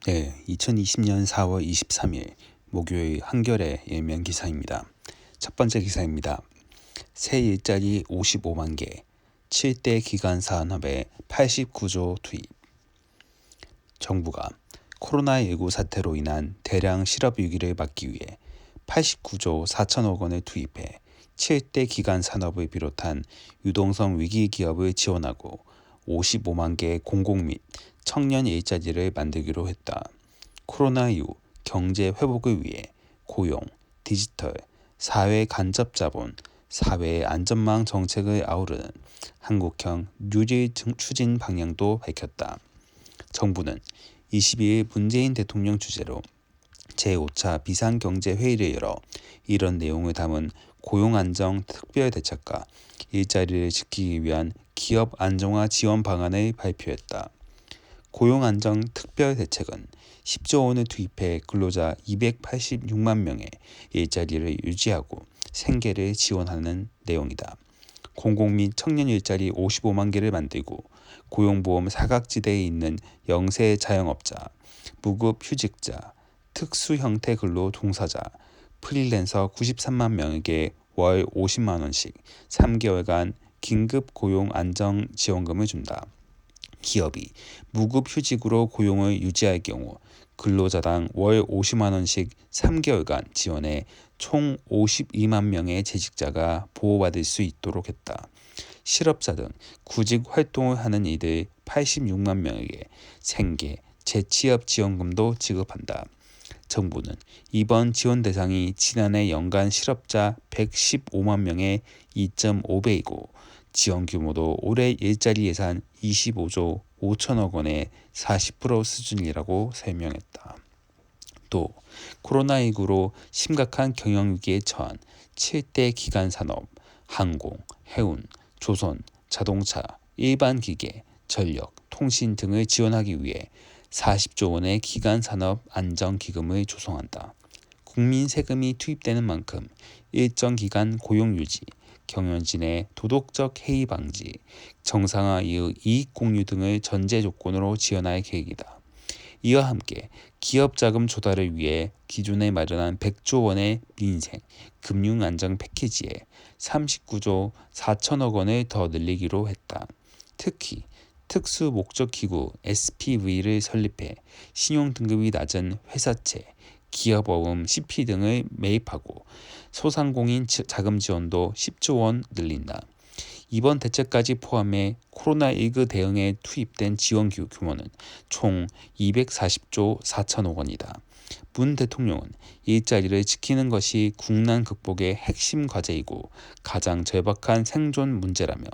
네, 2020년 4월 23일 목요일 한겨레 일면 기사입니다. 첫 번째 기사입니다. 새 일자리 55만 개, 7대 기간 산업에 89조 투입. 정부가 코로나19 사태로 인한 대량 실업 위기를 막기 위해 89조 4천억 원을 투입해 7대 기간 산업을 비롯한 유동성 위기 기업을 지원하고 55만 개의 공공 및 청년 일자리를 만들기로 했다. 코로나 이후 경제 회복을 위해 고용, 디지털, 사회 간접 자본, 사회 안전망 정책을 아우르는 한국형 뉴딜 추진 방향도 밝혔다. 정부는 22일 문재인 대통령 주재로 제5차 비상경제회의를 열어 이런 내용을 담은 고용안정 특별대책과 일자리를 지키기 위한 기업 안정화 지원 방안을 발표했다. 고용안정 특별대책은 10조 원을 투입해 근로자 286만 명의 일자리를 유지하고 생계를 지원하는 내용이다. 공공 및 청년 일자리 55만 개를 만들고 고용보험 사각지대에 있는 영세 자영업자, 무급 휴직자, 특수 형태 근로 종사자, 프리랜서 93만 명에게 월 50만 원씩 3개월간 긴급 고용 안정 지원금을 준다. 기업이 무급 휴직으로 고용을 유지할 경우 근로자당 월 50만 원씩 3개월간 지원해 총 52만 명의 재직자가 보호받을 수 있도록 했다. 실업자 등 구직 활동을 하는 이들 86만 명에게 생계, 재취업 지원금도 지급한다. 정부는 이번 지원 대상이 지난해 연간 실업자 115만 명의 2.5배이고 지원 규모도 올해 일자리 예산 25조 5천억 원의 40% 수준이라고 설명했다. 또 코로나19로 심각한 경영위기에 처한 7대 기간 산업, 항공, 해운, 조선, 자동차, 일반기계, 전력, 통신 등을 지원하기 위해 40조 원의 기간산업 안정기금을 조성한다. 국민 세금이 투입되는 만큼 일정 기간 고용 유지, 경영진의 도덕적 해이 방지, 정상화 이후 이익 공유 등을 전제 조건으로 지원할 계획이다. 이와 함께 기업 자금 조달을 위해 기존에 마련한 100조 원의 민생, 금융 안정 패키지에 39조 4천억 원을 더 늘리기로 했다. 특히 특수 목적 기구 SPV를 설립해 신용 등급이 낮은 회사채, 기업어음 CP 등을 매입하고 소상공인 자금 지원도 10조 원 늘린다. 이번 대책까지 포함해 코로나19 대응에 투입된 지원 규모는 총 240조 4천억 원이다. 문 대통령은 일자리를 지키는 것이 국난 극복의 핵심 과제이고 가장 절박한 생존 문제라며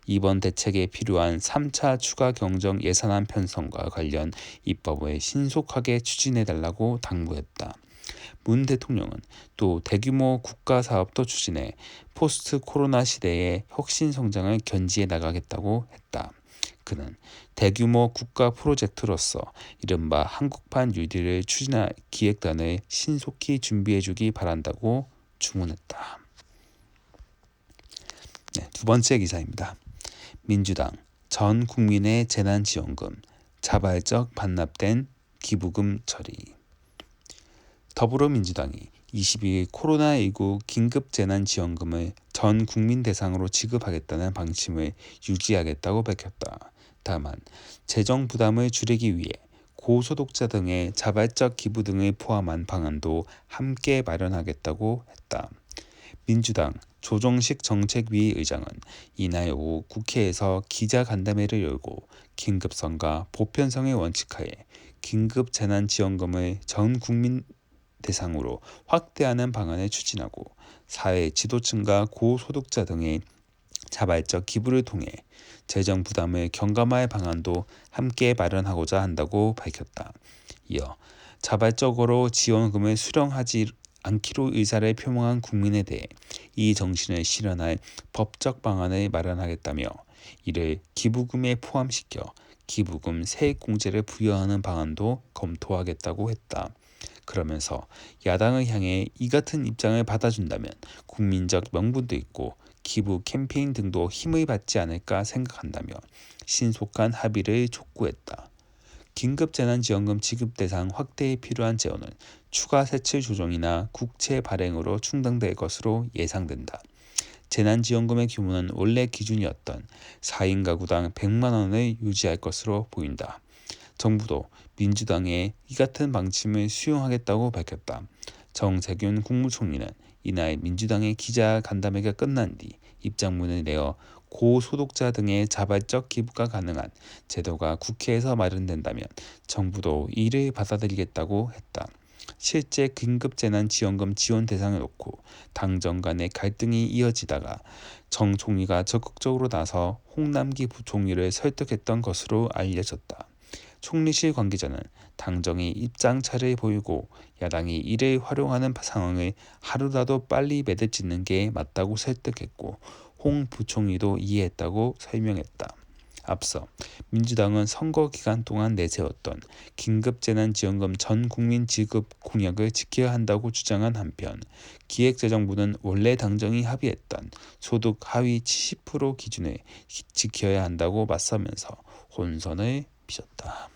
이번 대책에 필요한 3차 추가 경정 예산안 편성과 관련 입법을 신속하게 추진해달라고 당부했다. 문 대통령은 또 대규모 국가 사업도 추진해 포스트 코로나 시대의 혁신 성장을 견지해 나가겠다고 했다. 그는 대규모 국가 프로젝트로서 이른바 한국판 뉴딜을 추진할 기획단을 신속히 준비해주기 바란다고 주문했다. 두 번째 기사입니다. 민주당 전 국민의 재난지원금 자발적 반납된 기부금 처리. 더불어민주당이 22일 코로나19 긴급재난지원금을 전 국민 대상으로 지급하겠다는 방침을 유지하겠다고 밝혔다. 다만 재정 부담을 줄이기 위해 고소득자 등의 자발적 기부 등을 포함한 방안도 함께 마련하겠다고 했다. 민주당 조정식 정책위 의장은 이날 오후 국회에서 기자간담회를 열고 긴급성과 보편성의 원칙하에 긴급재난지원금을 전 국민 대상으로 확대하는 방안을 추진하고 사회 지도층과 고소득자 등의 자발적 기부를 통해 재정 부담을 경감할 방안도 함께 마련하고자 한다고 밝혔다. 이어 자발적으로 지원금을 수령하지 않기로 의사를 표명한 국민에 대해 이 정신을 실현할 법적 방안을 마련하겠다며 이를 기부금에 포함시켜 기부금 세액공제를 부여하는 방안도 검토하겠다고 했다. 그러면서 야당을 향해 이 같은 입장을 받아준다면 국민적 명분도 있고 기부 캠페인 등도 힘을 받지 않을까 생각한다며 신속한 합의를 촉구했다. 긴급재난지원금 지급 대상 확대에 필요한 재원은 추가 세출 조정이나 국채 발행으로 충당될 것으로 예상된다. 재난지원금의 규모는 원래 기준이었던 4인 가구당 100만 원을 유지할 것으로 보인다. 정부도 민주당의 이 같은 방침을 수용하겠다고 밝혔다. 정세균 국무총리는 이날 민주당의 기자간담회가 끝난 뒤 입장문을 내어 고소득자 등의 자발적 기부가 가능한 제도가 국회에서 마련된다면 정부도 이를 받아들이겠다고 했다. 실제 긴급재난지원금 지원 대상을 놓고 당정 간의 갈등이 이어지다가 정 총리가 적극적으로 나서 홍남기 부총리를 설득했던 것으로 알려졌다. 총리실 관계자는 당정이 입장차를 보이고 야당이 이를 활용하는 상황을 하루라도 빨리 매듭짓는 게 맞다고 설득했고 홍 부총리도 이해했다고 설명했다. 앞서 민주당은 선거 기간 동안 내세웠던 긴급재난지원금 전 국민 지급 공약을 지켜야 한다고 주장한 한편 기획재정부는 원래 당정이 합의했던 소득 하위 70% 기준을 지켜야 한다고 맞서면서 혼선을 빚었다.